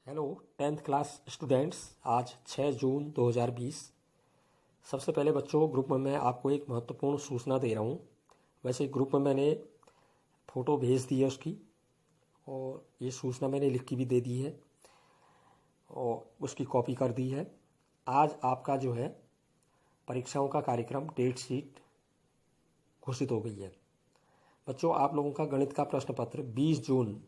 Hello tenth class students. आज 6 जून 2020। सबसे पहले बच्चों, ग्रुप में मैं आपको एक महत्वपूर्ण सूचना दे रहा हूँ। वैसे ग्रुप में मैंने फ़ोटो भेज दी है उसकी, और ये सूचना मैंने लिख के भी दे दी है और उसकी कॉपी कर दी है। आज आपका जो है परीक्षाओं का कार्यक्रम डेट शीट घोषित हो गई है। बच्चों, आप लोगों का गणित का प्रश्न पत्र 20 जून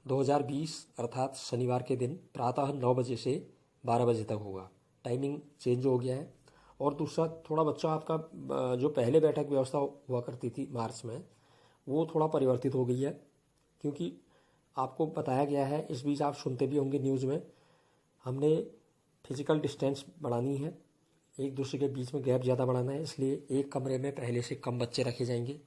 2020 अर्थात शनिवार के दिन प्रातः 9 बजे से 12 बजे तक होगा। टाइमिंग चेंज हो गया है। और दूसरा, थोड़ा बच्चा आपका जो पहले बैठक व्यवस्था हुआ करती थी मार्च में, वो थोड़ा परिवर्तित हो गई है, क्योंकि आपको बताया गया है, इस बीच आप सुनते भी होंगे न्यूज़ में, हमने फिजिकल डिस्टेंस बढ़ानी है, एक दूसरे के बीच में गैप ज़्यादा बढ़ाना है, इसलिए एक कमरे में पहले से कम बच्चे रखे जाएंगे।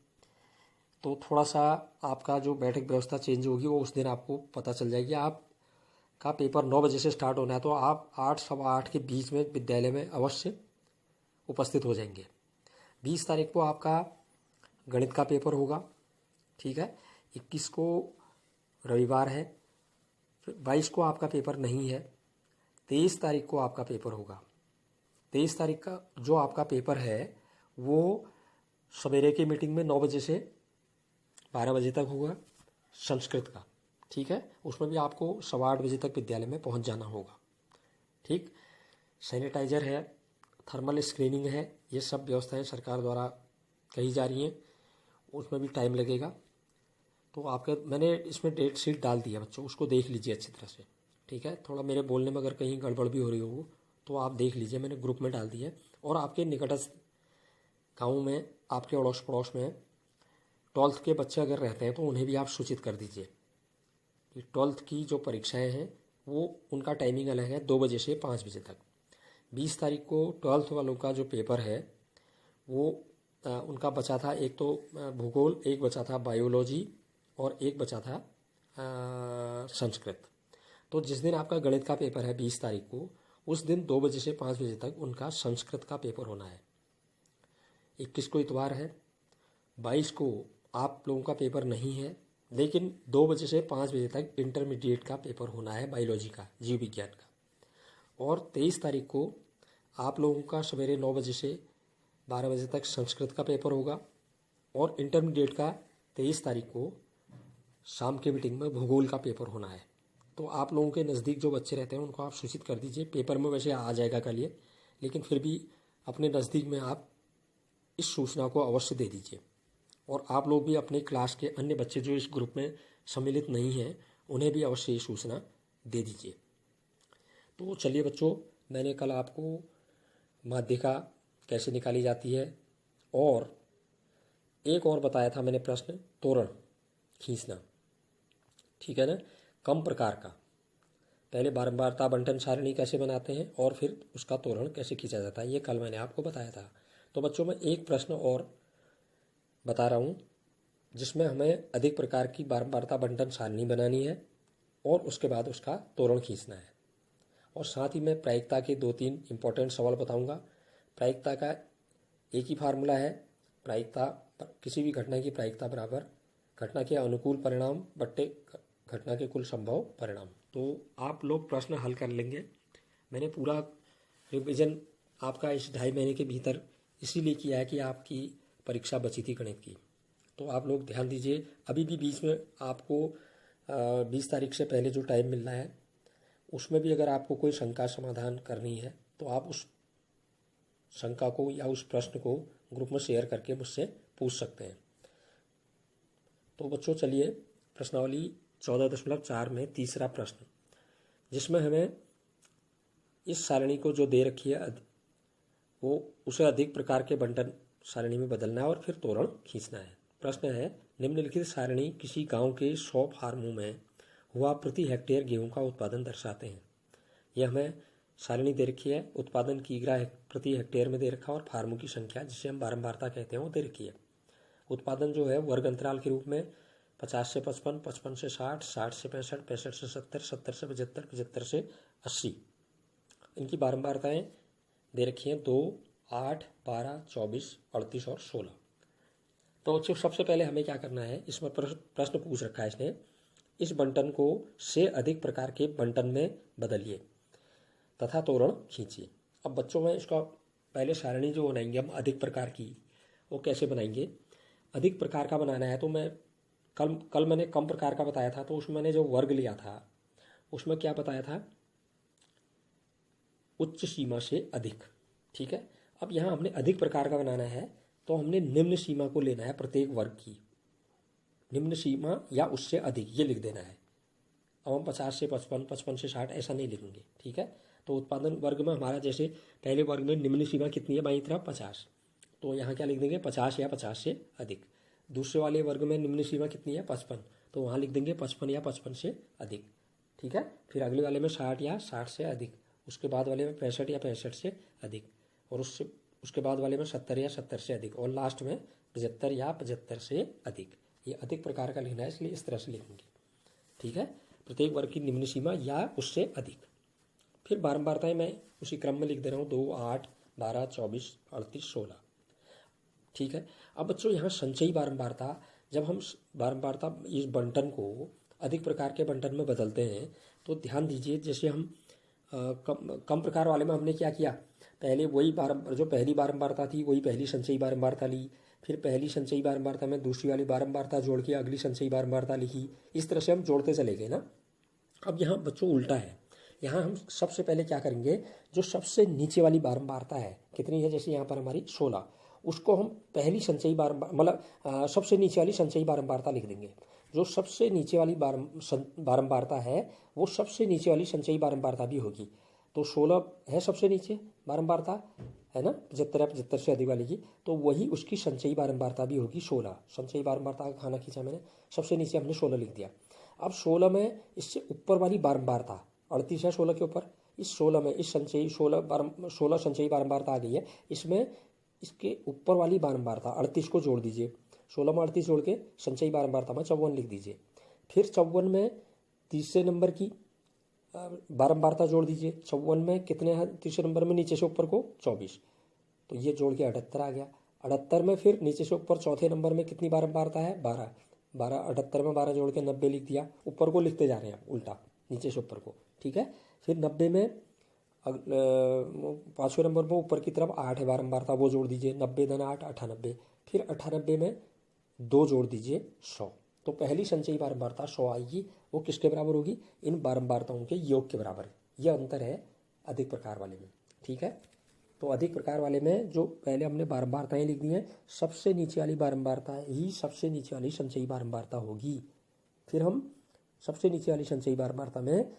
तो थोड़ा सा आपका जो बैठक व्यवस्था चेंज होगी वो उस दिन आपको पता चल जाएगी। आपका पेपर 9 बजे से स्टार्ट होना है, तो आप 8 सवा 8 के बीच में विद्यालय में अवश्य उपस्थित हो जाएंगे। 20 तारीख को आपका गणित का पेपर होगा, ठीक है। 21 को रविवार है, फिर 22 को आपका पेपर नहीं है। 23 तारीख को आपका पेपर होगा। 23 तारीख का जो आपका पेपर है वो सवेरे की मीटिंग में 9 बजे से 12 बजे तक होगा, संस्कृत का, ठीक है। उसमें भी आपको सवा 8 बजे तक विद्यालय में पहुंच जाना होगा, ठीक। सैनिटाइजर है, थर्मल स्क्रीनिंग है, ये सब व्यवस्थाएं सरकार द्वारा कही जा रही हैं। उसमें भी टाइम लगेगा। तो आपके मैंने इसमें डेट शीट डाल दी है बच्चों, उसको देख लीजिए अच्छी तरह से, ठीक है। थोड़ा मेरे बोलने में अगर कहीं गड़बड़ भी हो रही हो तो आप देख लीजिए, मैंने ग्रुप में डाल दी है। और आपके निकटस्थ गाँव में, आपके अड़ोस पड़ोस में 12th के बच्चे अगर रहते हैं तो उन्हें भी आप सूचित कर दीजिए कि 12th की जो परीक्षाएं हैं वो उनका टाइमिंग अलग है, 2 बजे से 5 बजे तक। 20 तारीख को 12th वालों का जो पेपर है वो उनका बचा था, एक तो भूगोल, एक बचा था बायोलॉजी, और एक बचा था संस्कृत। तो जिस दिन आपका गणित का पेपर है 20 तारीख को, उस दिन 2 बजे से 5 बजे तक उनका संस्कृत का पेपर होना है। 21 को इतवार है। 22 को आप लोगों का पेपर नहीं है, लेकिन 2 बजे से 5 बजे तक इंटरमीडिएट का पेपर होना है, बायोलॉजी का, जीव विज्ञान का। और 23 तारीख को आप लोगों का सवेरे 9 बजे से 12 बजे तक संस्कृत का पेपर होगा। और इंटरमीडिएट का 23 तारीख को शाम के मीटिंग में भूगोल का पेपर होना है। तो आप लोगों के नज़दीक जो बच्चे रहते हैं उनको आप सूचित कर दीजिए। पेपर में वैसे आ जाएगा कल ये, लेकिन फिर भी अपने नज़दीक में आप इस सूचना को अवश्य दे दीजिए। और आप लोग भी अपने क्लास के अन्य बच्चे जो इस ग्रुप में सम्मिलित नहीं हैं उन्हें भी अवश्य ये सूचना दे दीजिए। तो चलिए बच्चों, मैंने कल आपको माध्यिका कैसे निकाली जाती है और एक और बताया था मैंने प्रश्न, तोरण खींचना, ठीक है ना, कम प्रकार का। पहले बारंबारता बंटन सारणी कैसे बनाते हैं और फिर उसका तोरण कैसे खींचा जाता है, ये कल मैंने आपको बताया था। तो बच्चों, मैं एक प्रश्न और बता रहा हूँ जिसमें हमें अधिक प्रकार की बारंबारता बंटन सारणी बनानी है और उसके बाद उसका तोरण खींचना है। और साथ ही मैं प्रायिकता के 2-3 इंपॉर्टेंट सवाल बताऊंगा। प्रायिकता का एक ही फार्मूला है, प्रायिकता, किसी भी घटना की प्रायिकता बराबर घटना के अनुकूल परिणाम बट्टे घटना के कुल संभव परिणाम। तो आप लोग प्रश्न हल कर लेंगे। मैंने पूरा रिवीजन आपका इस 2.5 महीने के भीतर इसीलिए किया है कि आपकी परीक्षा बची थी गणित की। तो आप लोग ध्यान दीजिए। अभी भी बीच में आपको 20 तारीख से पहले जो टाइम मिलना है उसमें भी अगर आपको कोई शंका समाधान करनी है तो आप उस शंका को या उस प्रश्न को ग्रुप में शेयर करके मुझसे पूछ सकते हैं। तो बच्चों चलिए, प्रश्नावली 14.4 में तीसरा प्रश्न, जिसमें हमें इस सारणी को जो दे रखी है वो उसे अधिक प्रकार के बंटन सारणी में बदलना है और फिर तोरण खींचना है। प्रश्न है, निम्नलिखित सारणी किसी गांव के 100 फार्मों में हुआ प्रति हेक्टेयर गेहूं का उत्पादन दर्शाते हैं। यह हमें सारणी दे रखी है, उत्पादन की ग्राह प्रति हेक्टेयर में दे रखा है और फार्मों की संख्या जिसे हम बारंबारता कहते हैं वो दे रखी है। उत्पादन जो है वर्ग अंतराल के रूप में 50 से 55, 55 से 60, 60 से 65, 65 से 70, 70 से 75, 75 से 80। इनकी बारंबारताएं दे रखी हैं 2, 8, 12, 24, 38 और 16। तो बच्चों, सबसे पहले हमें क्या करना है, इसमें प्रश्न पूछ रखा है इसने इस बंटन को से अधिक प्रकार के बंटन में बदलिए तथा तोरण खींचिए। अब बच्चों में इसका पहले सारणी जो बनाएंगे हम अधिक प्रकार की, वो कैसे बनाएंगे। अधिक प्रकार का बनाना है तो मैं कल मैंने कम प्रकार का बताया था, तो उसमें मैंने जो वर्ग लिया था उसमें क्या बताया था, उच्च सीमा से अधिक। ठीक है, अब यहाँ हमने अधिक प्रकार का बनाना है तो हमने निम्न सीमा को लेना है प्रत्येक वर्ग की, निम्न सीमा या उससे अधिक ये लिख देना है। अब हम 50 से 55, 55 से 60 ऐसा नहीं लिखेंगे। ठीक है, तो उत्पादन वर्ग में हमारा जैसे पहले वर्ग में निम्न सीमा कितनी है, बाईं तरफ 50, तो यहाँ क्या लिख देंगे 50 या 50 से अधिक। दूसरे वाले वर्ग में निम्न सीमा कितनी है 55, तो वहाँ लिख देंगे 55 या 55 से अधिक। ठीक है, फिर अगले वाले में 60 या 60 से अधिक, उसके बाद वाले में 65 या 65 से अधिक, और उसके बाद वाले में 70 या 70 से अधिक, और लास्ट में 75 या 75 से अधिक। ये अधिक प्रकार का लिखना है, इसलिए इस तरह से लिखेंगे। ठीक है, प्रत्येक वर्ग की निम्न सीमा या उससे अधिक। फिर बारंबारताएं मैं उसी क्रम में लिख दे रहा हूँ, 2, 8, 12, 24, 38, 16। ठीक है, अब बच्चों यहाँ संचयी बारंबारता, जब हम बारंबारता इस बंटन को अधिक प्रकार के बंटन में बदलते हैं तो ध्यान दीजिए, जैसे हम कम प्रकार वाले में हमने क्या किया, पहले वही जो पहली बारंबारता थी वही पहली संचयी बारंबारता ली, फिर पहली संचयी बारंबारता में दूसरी वाली बारंबारता जोड़ के अगली संचयी बारंबारता लिखी, इस तरह से हम जोड़ते चले गए ना। अब यहाँ बच्चों उल्टा है, यहाँ हम सबसे पहले क्या करेंगे, जो सबसे नीचे वाली बारंबारता है कितनी है, जैसे यहाँ पर हमारी 16, उसको हम पहली संचयी मतलब सबसे नीचे वाली संचयी बारंबारता लिख देंगे। जो सबसे नीचे वाली बारंबारता है वो सबसे नीचे वाली संचयी बारंबारता भी होगी। तो 16 है सबसे नीचे बारंबारता, है ना, 75 या 75 से अधिक वाली की, तो वही उसकी संचयी बारंबारता भी होगी 16। संचयी बारंबारता का खाना खींचा मैंने, सबसे नीचे हमने 16 लिख दिया। अब 16 में इससे ऊपर वाली बारंबारता 38 है 16 के ऊपर, इस 16 में इस संचयी 16 संचयी बारंबारता आ गई है, इसमें इसके ऊपर वाली बारंबारता 38 को जोड़ दीजिए, 16 में 38 जोड़ के संचयी बारंबारता में 54 लिख दीजिए। फिर 54 में तीसरे नंबर की बारंबारता जोड़ दीजिए, 54 में कितने हैं तीसरे नंबर में, नीचे से ऊपर को 24, तो ये जोड़ के 78 आ गया। 78 में फिर नीचे से ऊपर चौथे नंबर में कितनी बारंबारता है 12, 78 में 12 जोड़ के 90 लिख दिया। ऊपर को लिखते जा रहे हैं उल्टा, नीचे से ऊपर को। ठीक है, फिर 90 में पाँचवें नंबर पर ऊपर की तरफ 8 है बारंबारता, वो जोड़ दीजिए, 90 धन 8 98। फिर 98 में 2 जोड़ दीजिए 100, तो पहली संचयी बारंबारता 100 आएगी। वो किसके बराबर होगी, इन बारंबारताओं के योग के बराबर। यह अंतर है अधिक प्रकार वाले में। ठीक है, तो अधिक प्रकार वाले में जो पहले हमने बारंबारताएं लिख दी हैं, सबसे नीचे वाली बारंबारता ही सबसे नीचे वाली संचयी बारंबारता होगी। फिर हम सबसे नीचे वाली संचयी बारंबारता में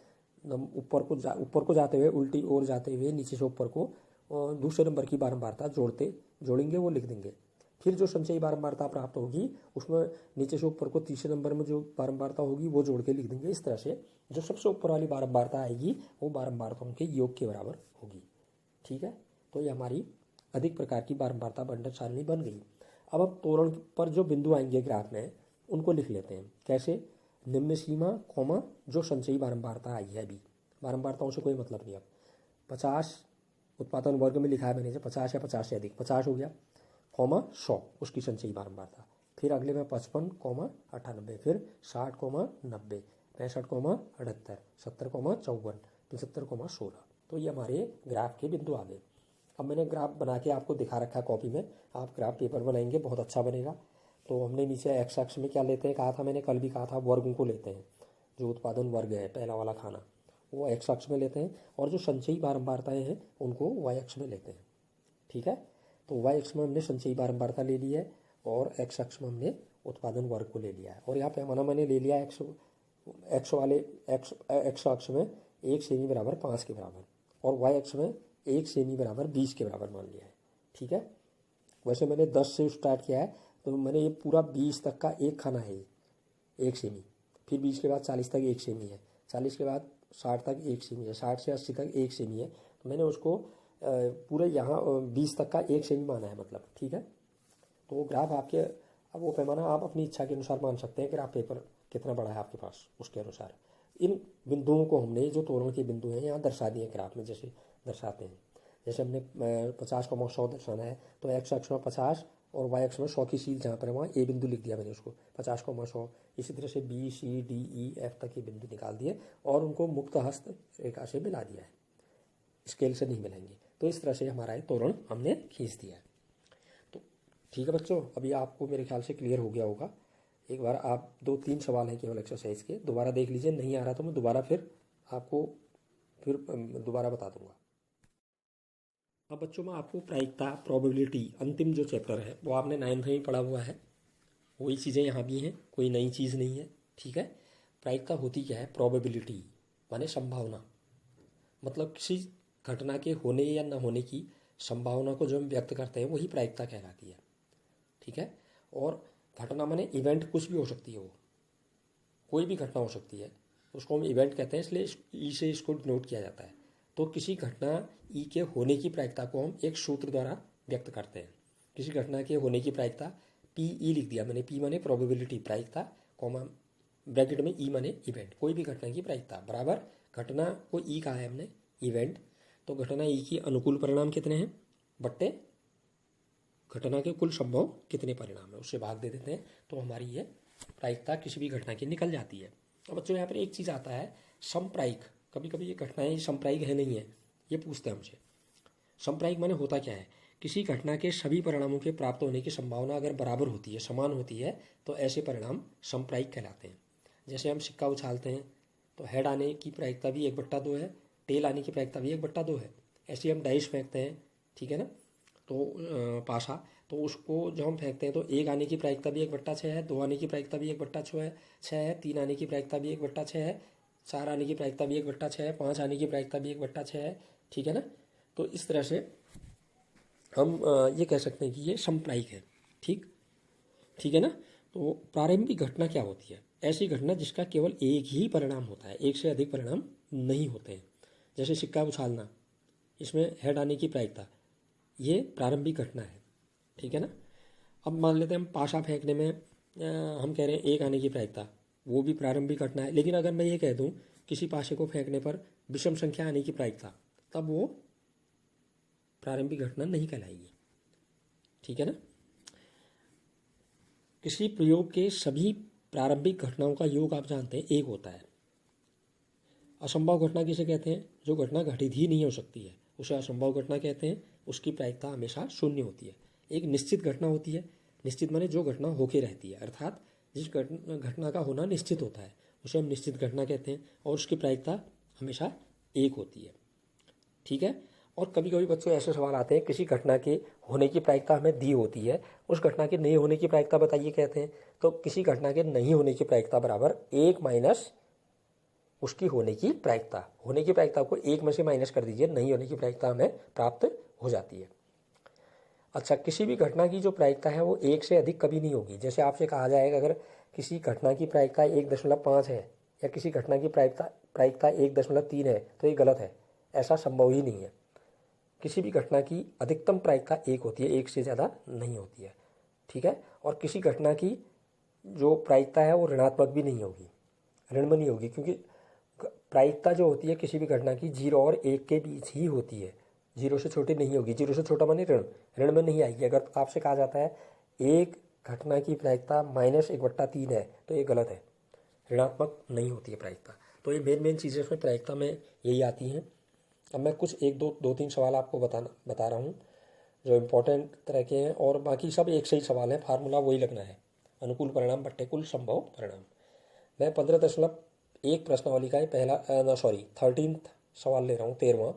ऊपर को जाते हुए उल्टी ओर जाते हुए नीचे से ऊपर को दूसरे नंबर की बारंबारता जोड़ेंगे, वो लिख देंगे। फिर जो संचयी बारंबारता प्राप्त होगी उसमें नीचे से ऊपर को तीसरे नंबर में जो बारंबारता होगी वो जोड़ के लिख देंगे। इस तरह से जो सबसे ऊपर वाली बारंबारता आएगी वो बारंबारताओं के योग के बराबर होगी। ठीक है, तो ये हमारी अधिक प्रकार की बारंबारता बंटन सारणी बन गई। अब हम तोरण पर जो बिंदु आएंगे ग्राफ में उनको लिख लेते हैं। कैसे, निम्न सीमा कॉमा जो संचयी बारंबारता आई है, अभी बारंबारताओं से कोई मतलब नहीं। अब 50 उत्पादन वर्ग में लिखा है मैंने, 50 या 50 से अधिक, 50 हो गया, कॉमा 100 उसकी संचयी बारंबारता। फिर अगले में 55, 98, फिर 60, 90, 65, 78, 70, 54, 75, 16। तो ये हमारे ग्राफ के बिंदु आ गए। अब मैंने ग्राफ बना के आपको दिखा रखा है कॉपी में, आप ग्राफ पेपर बनाएंगे बहुत अच्छा बनेगा। तो हमने नीचे एक्स अक्ष में क्या लेते हैं, कहा था मैंने, कल भी कहा था, वर्गों को लेते हैं। जो उत्पादन वर्ग है पहला वाला खाना वो एक्स अक्ष में लेते हैं, और जो संचयी बारंबारताएं हैं उनको वाई अक्ष में लेते हैं। ठीक है, तो वाई अक्ष में हमने संचयी बारंबारता ले ली है और एक्स अक्ष में हमने उत्पादन वर्ग को ले लिया है। और यहाँ पैमाना मैंने ले लिया एक्स अक्ष में 1 सेमी बराबर 5 के बराबर, और वाई अक्ष में 1 सेमी बराबर 20 के बराबर मान लिया है। ठीक है, वैसे मैंने 10 से स्टार्ट किया है, तो मैंने ये पूरा 20 तक का एक खाना है 1 सेमी, फिर 20 के बाद 40 तक 1 सेमी है, 40 के बाद 60 तक 1 सेमी है, 60 से 80 तक 1 सेमी है। तो मैंने उसको पूरे यहाँ 20 तक का 1 सेमी माना है मतलब। ठीक है, तो वो ग्राफ आपके, अब वो पैमाना आप अपनी इच्छा के अनुसार मान सकते हैं। ग्राफ पेपर कितना बड़ा है आपके पास उसके अनुसार इन बिंदुओं को हमने, जो तोरण के बिंदु हैं, यहाँ दर्शा दिए ग्राफ में, जैसे दर्शाते हैं। जैसे हमने 50 को 100 दर्शाना है तो एक्स अक्ष में 50 और वाई अक्ष में 100 की सीध जहाँ पर है वहाँ ए बिंदु लिख दिया मैंने उसको 50 को 100। इसी तरह से B C D E F तक के बिंदु निकाल दिए और उनको मुक्त हस्त रेखा से मिला दिया है, स्केल से नहीं मिलाएंगे। तो इस तरह से हमारा ये तोरण हमने खींच दिया है। तो ठीक है बच्चों, अभी आपको मेरे ख्याल से क्लियर हो गया होगा। एक बार आप 2-3 सवाल हैं केवल एक्सरसाइज के, दोबारा देख लीजिए, नहीं आ रहा तो मैं दोबारा फिर आपको दोबारा बता दूंगा। अब बच्चों मैं आपको प्रायिकता, प्रोबेबिलिटी, अंतिम जो चैप्टर है वो आपने 9th में ही पढ़ा हुआ है, वही चीज़ें यहाँ भी हैं, कोई नई चीज़ नहीं है। ठीक है, प्रायिकता होती क्या है? प्रोबेबिलिटी माने संभावना, मतलब किसी घटना के होने या न होने की संभावना को जो हम व्यक्त करते हैं वही प्रायिकता कहलाती है। ठीक है, और घटना माने इवेंट, कुछ भी हो सकती है, वो कोई भी घटना हो सकती है, उसको हम इवेंट कहते हैं, इसलिए ई से इसको डिनोट किया जाता है। तो किसी घटना ई के होने की प्रायिकता को हम एक सूत्र द्वारा व्यक्त करते हैं। किसी घटना के होने की प्रायिकता पी ई लिख दिया मैंने, पी माने प्रोबेबिलिटी प्रायिकता, कॉमा ब्रैकेट में ई माने इवेंट, कोई भी घटना की प्रायिकता बराबर घटना को ई कहा है हमने इवेंट, तो घटना ई की अनुकूल परिणाम कितने हैं बट्टे घटना के कुल संभव कितने परिणाम है, उससे भाग दे देते हैं, तो हमारी ये प्रायिकता किसी भी घटना की निकल जाती है। अब बच्चों यहाँ पर एक चीज़ आता है समप्रायिक, कभी कभी ये घटनाएं समप्रायिक है नहीं है ये पूछते हैं हमसे। समप्रायिक माने होता क्या है? किसी घटना के सभी परिणामों के प्राप्त होने की संभावना अगर बराबर होती है, समान होती है, तो ऐसे परिणाम समप्रायिक कहलाते हैं। जैसे हम सिक्का उछालते हैं तो हेड आने की प्रायिकता भी 1/2 है, टेल आने की प्रायिकता भी 1/2 है। ऐसे हम डाइस फेंकते हैं, ठीक है ना, तो पासा, तो उसको जो हम फेंकते हैं तो 1 आने की प्रायिकता भी 1/6 है, 2 आने की प्रायिकता भी 1/6 है, 3 आने की प्रायिकता भी 1/6 है, 4 आने की प्रायिकता भी 1/6 है, 5 आने की प्रायिकता भी 1/6 है। ठीक है ना, तो इस तरह से हम ये कह सकते हैं कि ये समप्रायिक है। ठीक है ना। तो प्रारंभिक घटना क्या होती है? ऐसी घटना जिसका केवल एक ही परिणाम होता है, एक से अधिक परिणाम नहीं होते हैं। जैसे सिक्का उछालना, इसमें हेड आने की प्रायिकता, ये प्रारंभिक घटना है। ठीक है ना। अब मान लेते हैं हम पाशा फेंकने में हम कह रहे हैं 1 आने की प्रायिकता, वो भी प्रारंभिक घटना है। लेकिन अगर मैं ये कह दूं किसी पाशे को फेंकने पर विषम संख्या आने की प्रायिकता, तब वो प्रारंभिक घटना नहीं कहलाएगी। ठीक है ना। किसी प्रयोग के सभी प्रारंभिक घटनाओं का योग आप जानते हैं 1 होता है। असंभव घटना किसे कहते हैं? जो घटना घटित ही नहीं हो सकती है उसे असंभव घटना कहते हैं, उसकी प्रायिकता हमेशा 0 होती है। एक निश्चित घटना होती है, निश्चित माने जो घटना होके रहती है, अर्थात जिस घटना का होना निश्चित होता है उसे हम निश्चित घटना कहते हैं, और उसकी प्रायिकता हमेशा 1 होती है। ठीक है। और कभी कभी बच्चों ऐसे सवाल आते हैं, किसी घटना के होने की प्रायिकता हमें दी होती है, उस घटना के नहीं होने की प्रायिकता बताइए कहते हैं। तो किसी घटना के नहीं होने की प्रायिकता बराबर 1 माइनस उसकी होने की प्रायिकता। होने की प्रायिकता को 1 में से माइनस कर दीजिए, नहीं होने की प्रायिकता हमें प्राप्त हो जाती है। अच्छा, किसी भी घटना की जो प्रायिकता है वो 1 से अधिक कभी नहीं होगी। जैसे आपसे कहा जाएगा अगर किसी घटना की प्रायिकता 1.5 है या किसी घटना की प्रायिकता 1.3 है तो ये गलत है, ऐसा संभव ही नहीं है। किसी भी घटना की अधिकतम प्रायिकता 1 होती है, 1 से ज़्यादा नहीं होती है। ठीक है। और किसी घटना की जो प्रायिकता है वो ऋणात्मक भी नहीं होगी, ऋण में नहीं होगी, क्योंकि प्रायिकता जो होती है किसी भी घटना की 0 और 1 के बीच ही होती है, 0 से छोटी नहीं होगी। 0 से छोटा माने ऋण में नहीं आएगी। अगर आपसे कहा जाता है एक घटना की प्रायिकता -1/3 है तो ये गलत है, ऋणात्मक नहीं होती है प्रायिकता। तो ये मेन चीज़ें इसमें प्रायिकता में यही आती हैं। अब मैं कुछ 1-2-3 सवाल आपको बता रहा हूँ जो इम्पोर्टेंट तरह के हैं, और बाकी सब एक से ही सवाल है, फार्मूला वही लगना है, अनुकूल परिणाम बट्टे कुल संभव परिणाम। मैं 15.1 प्रश्नावली का 13th सवाल ले रहा हूँ, 13वां।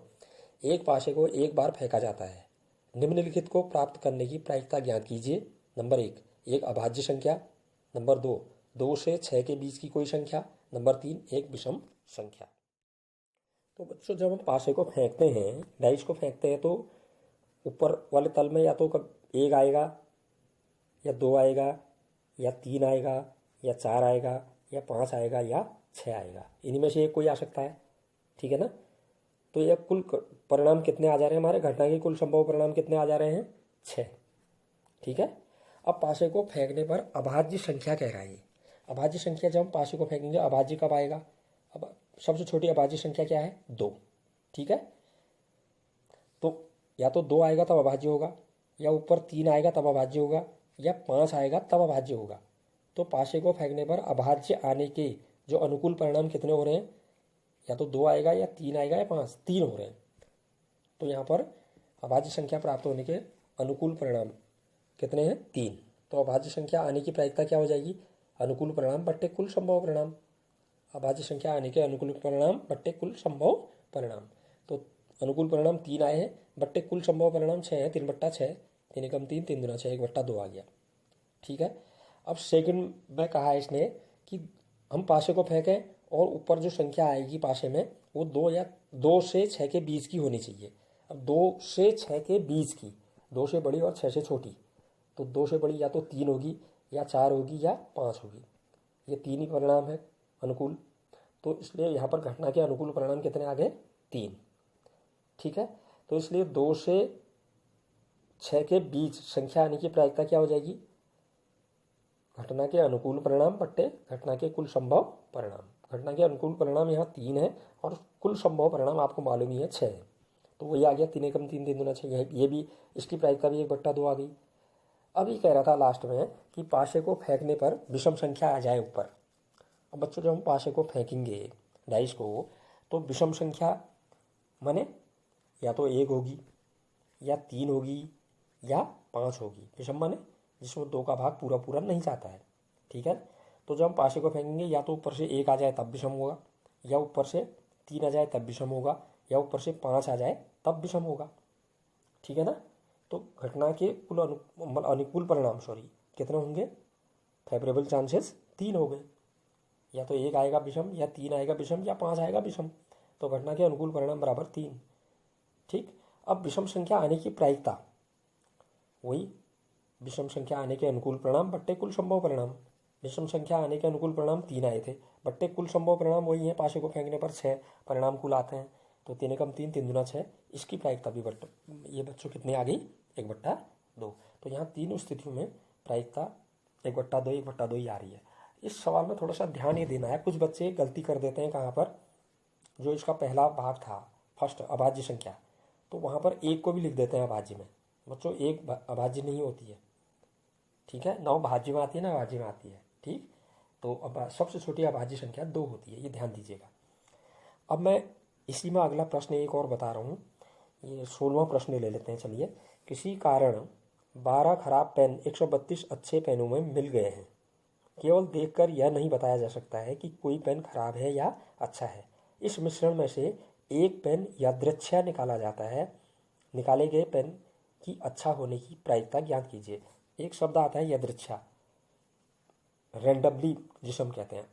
एक पाशे को एक बार फेंका जाता है, निम्नलिखित को प्राप्त करने की प्रायिकता ज्ञात कीजिए। नंबर 1 एक अभाज्य संख्या, नंबर 2 2 से 6 के बीच की कोई संख्या, नंबर 3 एक विषम संख्या। तो बच्चों जब हम पाशे को फेंकते हैं, डाइस को फेंकते हैं, तो ऊपर वाले तल में या तो 1 आएगा या 2 आएगा या 3 आएगा या 4 आएगा या 5 आएगा या 6 आएगा, इन्हीं में से एक कोई आ सकता है। ठीक है ना। तो यह कुल परिणाम कितने आ जा रहे हैं? हमारे घटना के कुल संभव परिणाम कितने आ जा रहे हैं? 6। ठीक है। अब पाशे को फेंकने पर अभाज्य संख्या कह रहा है ये। अभाज्य संख्या जब हम पाशे को फेंकेंगे अभाज्य कब आएगा? अब सबसे छोटी अभाज्य संख्या क्या है? 2। ठीक है। तो या तो 2 आएगा तब अभाज्य होगा, या ऊपर 3 आएगा तब अभाज्य होगा, या 5 आएगा तब अभाज्य होगा। तो पाशे को फेंकने पर अभाज्य आने के जो अनुकूल परिणाम कितने हो रहे हैं, या तो 2 आएगा या 3 आएगा या 5, 3 हो रहे हैं। तो यहाँ पर अभाज्य संख्या प्राप्त होने के अनुकूल परिणाम कितने हैं, 3। तो अभाज्य संख्या आने की प्रायिकता क्या हो जाएगी, अनुकूल परिणाम बट्टे कुल संभव परिणाम। अभाज्य संख्या आने के अनुकूल परिणाम बट्टे कुल संभव परिणाम। तो अनुकूल परिणाम 3 आए हैं, बट्टे कुल संभव परिणाम 6 है, 3/6, 3 एकम 3, 3 दूना 6, 1/2 आ गया। ठीक है। अब सेकंड में कहा है इसने कि हम पाशे को फेंकें और ऊपर जो संख्या आएगी पाशे में वो 2 से 6 के बीच की होनी चाहिए। अब 2 से 6 के बीच की, 2 से बड़ी और 6 से छोटी। तो 2 से बड़ी या तो 3 होगी, या 4 होगी, या 5 होगी। ये 3 ही परिणाम है अनुकूल। तो इसलिए यहाँ पर घटना के अनुकूल परिणाम कितने आ गए, 3। ठीक है। तो इसलिए 2 से 6 के बीच संख्या आने की प्रायिकता क्या हो जाएगी, घटना के अनुकूल परिणाम बट्टे घटना के कुल संभव परिणाम। घटना के अनुकूल परिणाम यहाँ 3 है और कुल संभव परिणाम आपको मालूम ही है 6 है। तो वही आ गया 3 एकम 3, 3 दूना 6। ये भी इसकी प्रायिकता भी 1/2 आ गई। अब ये कह रहा था लास्ट में कि पाशे को फेंकने पर विषम संख्या आ जाए ऊपर। अब बच्चों जब हम पाशे को फेंकेंगे डाइस को, तो विषम संख्या माने या तो 1 होगी, या 3 होगी, या 5 होगी। विषम माने जिसमें 2 का भाग पूरा पूरा नहीं जाता है। ठीक है। तो जब हम पाशे को फेंकेंगे या तो ऊपर से 1 आ जाए तब विषम होगा, या ऊपर से 3 आ जाए तब विषम होगा, या ऊपर से 5 आ जाए तब विषम होगा। ठीक है ना। तो घटना के कुल अनुकूल परिणाम कितने होंगे, फेवरेबल चांसेस 3 हो गए। या तो 1 आएगा विषम, या 3 आएगा विषम, या 5 आएगा विषम। तो घटना के अनुकूल परिणाम बराबर 3। ठीक। अब विषम संख्या आने की प्रायिकता वही विषम संख्या आने के अनुकूल परिणाम बट्टे कुल संभव परिणाम। विषम संख्या आने के अनुकूल परिणाम 3 आए थे, बट्टे कुल संभव परिणाम वही है, पाशे को फेंकने पर 6 परिणाम कुल आते हैं। तो 3 एकम 3, 3 दूना 6। इसकी प्रायिकता भी ये बच्चों कितनी आ गई, 1/2। तो यहाँ तीनों स्थितियों में प्रायिकता 1/2, 1/2 ही आ रही है। इस सवाल में थोड़ा सा ध्यान ये देना है, कुछ बच्चे गलती कर देते हैं। कहाँ पर, जो इसका पहला भाग था फर्स्ट अभाज्य संख्या, तो वहाँ पर 1 को भी लिख देते हैं अभाज्य में। बच्चों 1 अभाज्य नहीं होती है। ठीक है। 9 भाज्य में आती है ना, अभाज्य में आती है। ठीक। तो अब सबसे छोटी अभाज्य संख्या 2 होती है, ये ध्यान दीजिएगा। अब मैं इसी में अगला प्रश्न एक और बता रहा हूँ, ये 16वां प्रश्न ले लेते हैं। चलिए, किसी कारण 12 खराब पेन 132 अच्छे पेनों में मिल गए हैं। केवल देखकर यह नहीं बताया जा सकता है कि कोई पेन खराब है या अच्छा है। इस मिश्रण में से एक पेन यादृच्छया निकाला जाता है। निकाले गए पेन की अच्छा होने की प्रायिकता ज्ञात कीजिए। एक शब्द आता है यादृच्छया, रैंडमली जिसे हम कहते हैं,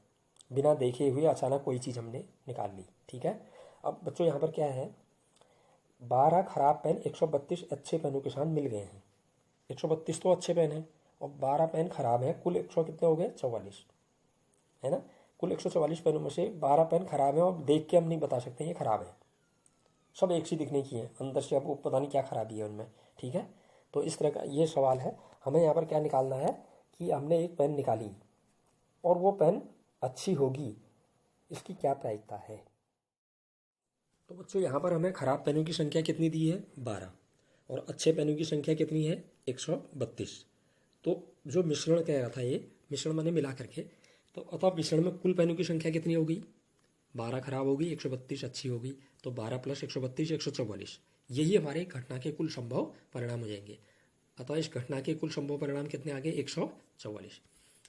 बिना देखे हुए अचानक कोई चीज़ हमने निकाल ली। ठीक है। अब बच्चों यहाँ पर क्या है, 12 खराब पेन 132 अच्छे पेनों के साथ मिल गए हैं। 132 तो अच्छे पेन हैं और 12 पेन खराब हैं। कुल 100 कितने हो गए, 44, है ना। कुल 144 पेनों में से 12 पेन खराब हैं और देख के हम नहीं बता सकते ये खराब है। सब एक सी दिखने की है, अंदर से आपको पता नहीं क्या खराबी है उनमें। ठीक है। तो इस तरह का ये सवाल है। हमें यहाँ पर क्या निकालना है कि हमने एक पेन निकाली और वो पेन अच्छी होगी, इसकी क्या प्रायिकता है। तो बच्चों यहाँ पर हमें खराब पेनों की संख्या कितनी दी है, 12, और अच्छे पेनों की संख्या कितनी है, 132। तो जो मिश्रण कह रहा था, ये मिश्रण मैंने मिला करके, तो अतः मिश्रण में कुल पेनों की संख्या कितनी होगी, 12 खराब होगी, 132 अच्छी होगी। तो 12 + 132 144, यही हमारे घटना के कुल संभव परिणाम हो जाएंगे। अतः इस घटना के कुल संभव परिणाम कितने आ गए, 144।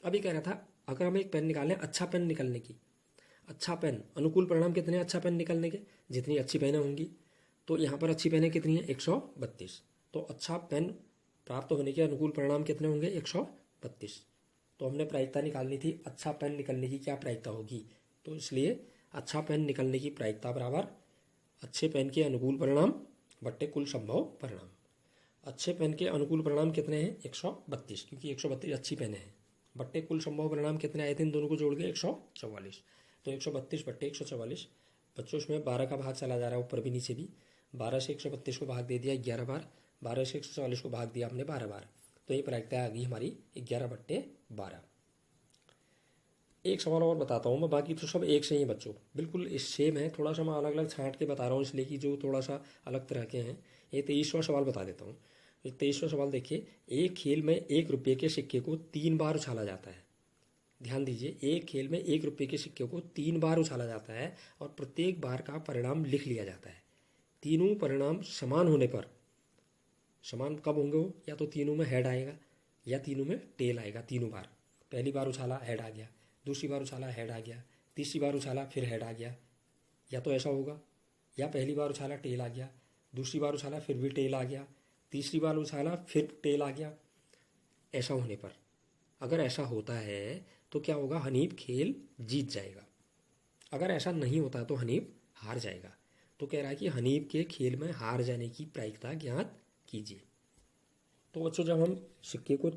अभी कह रहा था अगर हम एक पेन निकालें, अच्छा पेन निकलने की, अच्छा पेन अनुकूल परिणाम कितने, अच्छा पेन निकलने के, जितनी अच्छी पेनें होंगी। तो यहाँ पर अच्छी पेनें कितनी है, 132। तो अच्छा पेन प्राप्त होने के अनुकूल परिणाम कितने होंगे, 132। तो हमने प्रायिकता निकालनी थी, अच्छा पेन निकलने की क्या प्रायिकता होगी। तो इसलिए अच्छा पेन निकलने की प्रायिकता बराबर अच्छे पेन के अनुकूल परिणाम बट्टे कुल संभव परिणाम। अच्छे पेन के अनुकूल परिणाम कितने हैं, 132, क्योंकि 132 अच्छी पेनें हैं, बट्टे कुल संभव परिणाम कितने आए थे, इन दोनों को जोड़ के 144। तो 132 बट्टे 144। बच्चों इसमें 12 का भाग चला जा रहा है ऊपर भी नीचे भी। 12 से 132 को भाग दे दिया 11 बार, 12 से 144 को भाग दिया हमने 12 बार। तो ये प्रायिकता आ गई हमारी 11/12। एक सवाल और बताता हूँ मैं, बाकी तो सब एक से ही बच्चों, बिल्कुल इस सेम है। थोड़ा सा मैं अलग अलग छांट के बता रहा हूँ इसलिए कि जो थोड़ा सा अलग तरह के हैं। ये 23वां सवाल बता देता हूँ। 23वां सवाल देखिए, एक खेल में 1 रुपये के सिक्के को 3 बार उछाला जाता है। ध्यान दीजिए, एक खेल में 1 रुपये के सिक्के को 3 बार उछाला जाता है और प्रत्येक बार का परिणाम लिख लिया जाता है। तीनों परिणाम समान होने पर, समान कब होंगे वो, या तो तीनों में हेड आएगा या तीनों में टेल आएगा। तीनों बार, पहली बार उछाला हेड आ गया, दूसरी बार उछाला हेड आ गया, तीसरी बार उछाला फिर हेड आ गया, या तो ऐसा होगा, या पहली बार उछाला टेल आ गया, दूसरी बार उछाला फिर भी टेल आ गया, तीसरी बार उछाला फिर टेल आ गया। ऐसा होने पर, अगर ऐसा होता है तो क्या होगा, हनीफ खेल जीत जाएगा। अगर ऐसा नहीं होता तो हनीफ हार जाएगा। तो कह रहा है कि हनीफ के खेल में हार जाने की प्रायिकता ज्ञात कीजिए। तो बच्चों, जब हम सिक्के को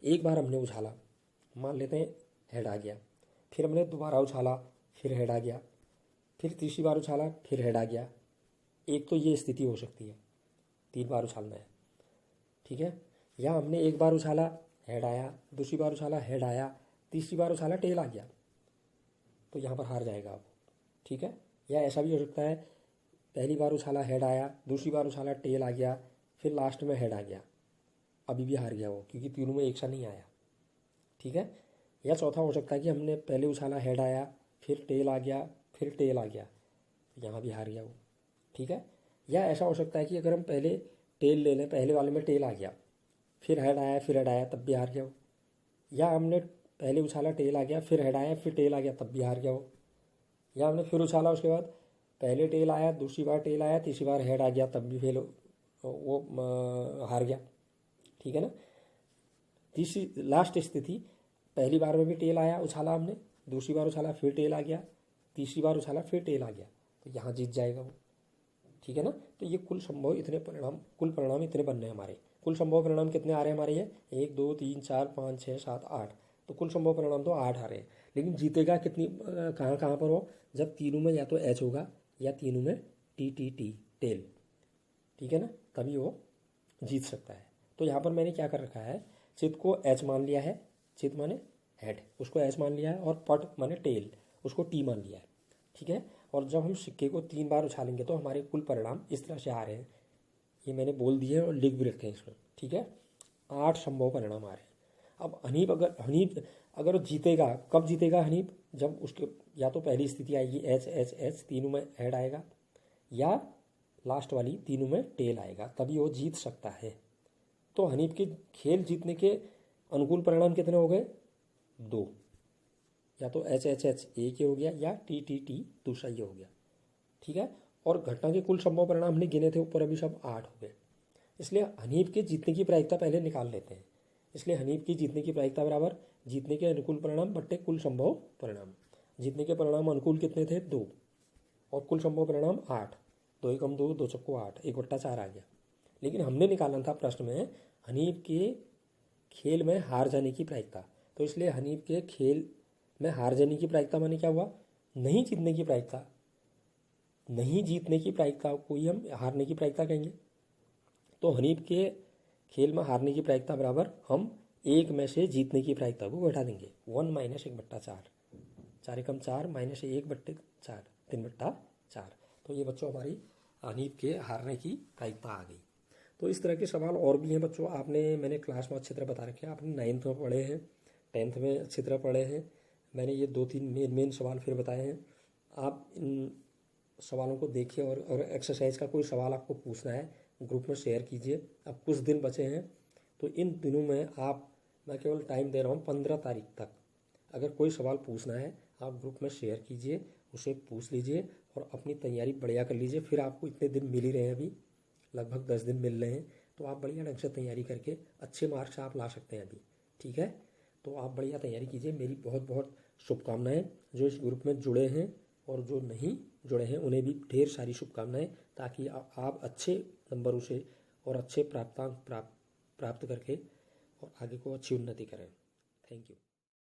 एक बार हमने उछाला, मान लेते हैं हेड आ गया, फिर हमने दोबारा उछाला फिर हेड आ गया, फिर तीसरी बार उछाला फिर हेड आ गया। एक तो ये स्थिति हो सकती है, 3 बार उछालना है, ठीक है। या हमने एक बार उछाला हेड आया, दूसरी बार उछाला हेड आया, तीसरी बार उछाला टेल आ गया, तो यहाँ पर हार जाएगा आप, ठीक है। या ऐसा भी हो सकता है, पहली बार उछाला हेड आया, दूसरी बार उछाला टेल आ गया, फिर लास्ट में हेड आ गया, अभी भी हार गया वो, क्योंकि तीनों में एक सा नहीं आया, ठीक है। या चौथा हो सकता है कि हमने पहले उछाला हेड आया, फिर टेल आ गया, फिर टेल आ गया, तो यहाँ भी हार गया वो, ठीक है। या ऐसा हो सकता है कि अगर हम पहले टेल ले लें, पहले वाले में टेल आ गया, फिर हेड आया, फिर हेड आया, तब भी हार गया वो। या हमने पहले उछाला टेल आ गया, फिर हेड आया, फिर टेल आ गया, तब भी हार गया वो। या हमने फिर उछाला, उसके बाद पहले टेल आया, दूसरी बार टेल आया, तीसरी बार हेड आ गया, तब भी फेल वो हार गया, ठीक है ना। तीसरी लास्ट स्थिति, पहली बार में भी टेल आया, उछाला हमने, दूसरी बार उछाला फिर टेल आ गया, तीसरी बार उछाला फिर टेल आ गया, तो यहाँ जीत जाएगा वो, ठीक है ना। तो ये कुल संभव इतने परिणाम, कुल परिणाम इतने बनने हैं हमारे। कुल संभव परिणाम कितने आ रहे हैं हमारे, ये 1 2 3 4 5 6 7 8, तो कुल संभव परिणाम तो 8 आ रहे हैं। लेकिन जीतेगा कितनी, कहाँ कहाँ पर हो, जब तीनों में या तो एच होगा या तीनों में टी टेल, ठीक है ना, तभी वो जीत सकता है। तो यहाँ पर मैंने क्या कर रखा है, चित को एच मान लिया है, चित माने हेड, उसको एच मान लिया है, और पट माने टेल, उसको टी मान लिया है, ठीक है। और जब हम सिक्के को 3 बार उछालेंगे तो हमारे कुल परिणाम इस तरह से आ रहे हैं, ये मैंने बोल दिए और लिख भी रखे हैं इसमें, ठीक है। 8 संभव परिणाम आ रहे हैं। अब हनीफ अगर जीतेगा, कब जीतेगा हनीफ, जब उसके या तो पहली स्थिति आएगी एच एच एच, तीनों में हेड आएगा, या लास्ट वाली तीनों में टेल आएगा, तभी वो जीत सकता है। तो हनीफ के खेल जीतने के अनुकूल परिणाम कितने हो गए, 2, या तो एच एच एच एक ही हो गया, या टी दूसरा ये हो गया, ठीक है। और घटना के कुल संभव परिणाम हमने गिने थे ऊपर, अभी सब 8 हो गए। इसलिए हनीफ के जीतने की प्रायिकता पहले निकाल लेते हैं। इसलिए हनीफ की जीतने की प्रायिकता बराबर जीतने के अनुकूल परिणाम बट्टे कुल संभव परिणाम। जीतने के परिणाम अनुकूल कितने थे, 2, और कुल संभव परिणाम 8, 2 एकम 2, 2 चक्को 8, 1/4 आ गया। लेकिन हमने निकालना था प्रश्न में हनीफ के खेल में हार जाने की प्रायिकता, तो इसलिए हनीफ के खेल में हार जाने की प्रायिकता माने क्या हुआ, नहीं जीतने की प्रायिकता। नहीं जीतने की प्रायिकता को ही हम हारने की प्रायिकता कहेंगे। तो हनीफ के खेल में हारने की प्रायिकता बराबर हम 1 में से जीतने की प्रायिकता को घटा देंगे, 1 - 1/4, 4 एकम 4 - 1/4, 3/4। तो ये बच्चों हमारी हनीफ के हारने की प्रायिकता आ गई। तो इस तरह के सवाल और भी हैं बच्चों, मैंने क्लास में अच्छी तरह बता रखे हैं, आपने 9th में पढ़े हैं, 10th में अच्छी तरह पढ़े हैं। मैंने ये 2-3 मेन सवाल फिर बताए हैं। आप इन सवालों को देखिए, और एक्सरसाइज का कोई सवाल आपको पूछना है ग्रुप में शेयर कीजिए। अब कुछ दिन बचे हैं, तो इन दिनों में मैं केवल टाइम दे रहा हूँ 15 तारीख तक। अगर कोई सवाल पूछना है आप ग्रुप में शेयर कीजिए, उसे पूछ लीजिए और अपनी तैयारी बढ़िया कर लीजिए। फिर आपको इतने दिन मिल ही रहे हैं, अभी लगभग 10 दिन मिल रहे हैं, तो आप बढ़िया ढंग से तैयारी करके अच्छे मार्क्स आप ला सकते हैं अभी, ठीक है। तो आप बढ़िया तैयारी कीजिए। मेरी बहुत बहुत शुभकामनाएं। जो इस ग्रुप में जुड़े हैं और जो नहीं जुड़े हैं उन्हें भी ढेर सारी शुभकामनाएं, ताकि आप अच्छे नंबरों से और अच्छे प्राप्तांक प्राप्त करके और आगे को अच्छी उन्नति करें। Thank you.